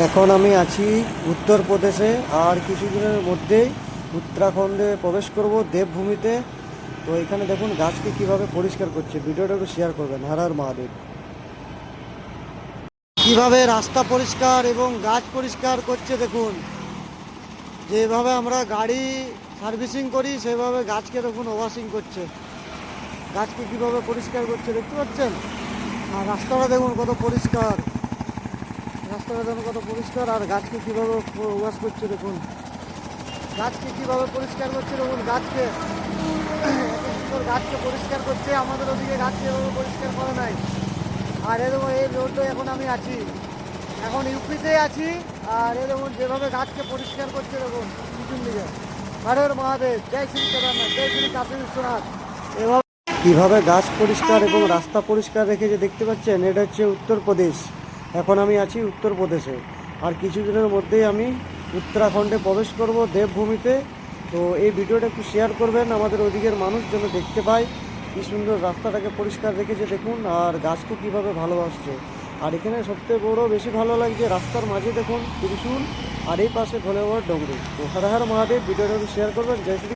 এখন আমি আছি উত্তরপ্রদেশে, আর কিছুদিনের মধ্যেই উত্তরাখণ্ডে প্রবেশ করব দেবভূমিতে। তো এখানে দেখুন গাছকে কিভাবে পরিষ্কার করছে, ভিডিওটা একটু শেয়ার করবেন। হর হর মহাদেব। কিভাবে রাস্তা পরিষ্কার এবং গাছ পরিষ্কার করছে দেখুন। যেভাবে আমরা গাড়ি সার্ভিসিং করি সেভাবে গাছকে দেখুন ওয়াশিং করছে। গাছকে কিভাবে পরিষ্কার করছে দেখতে পাচ্ছেন। আর রাস্তাটা দেখুন কত পরিষ্কার, রাস্তাটা দেখুন কত পরিষ্কার। আর গাছকে কিভাবে ওয়াশ করছে দেখুন, গাছকে কিভাবে পরিষ্কার করছে দেখুন। গাছকে এত সুন্দর গাছকে পরিষ্কার করছে। আমাদের ওদিকে গাছকে এভাবে পরিষ্কার করে নাই। আর এরকম এই রোডে এখন আমি আছি, এখন ইউপিতে আছি। আর এরকম যেভাবে গাছকে পরিষ্কার করছে দেখুন পিছন দিকে। হর হর মহাদেব, জয় শ্রী কেদারনাথ, জয় শ্রী কাশী বিশ্বনাথ। এভাবে কিভাবে গাছ পরিষ্কার এবং রাস্তা পরিষ্কার রেখেছে দেখতে পাচ্ছেন। এটা হচ্ছে উত্তরপ্রদেশ। এখন আমি আছি উত্তরপ্রদেশে, আর কিছুদিনের মধ্যেই আমি উত্তরাখণ্ডে প্রবেশ করব দেবভূমিতে। তো এই ভিডিওটা একটু শেয়ার করবেন, আমাদের ওদিকের মানুষ যেন দেখতে পায় কি সুন্দর রাস্তাটাকে পরিষ্কার রেখেছে দেখুন, আর গাছকে কীভাবে ভালোবাসছে। আর এখানে সবথেকে বড় বেশি ভালো লাগছে রাস্তার মাঝে দেখুন ত্রিশূল, আর এই পাশে ভোলে বাবার ডোংরি। তো হর হর মহাদেব। ভিডিওটা একটু শেয়ার করবেন। জয় শ্রী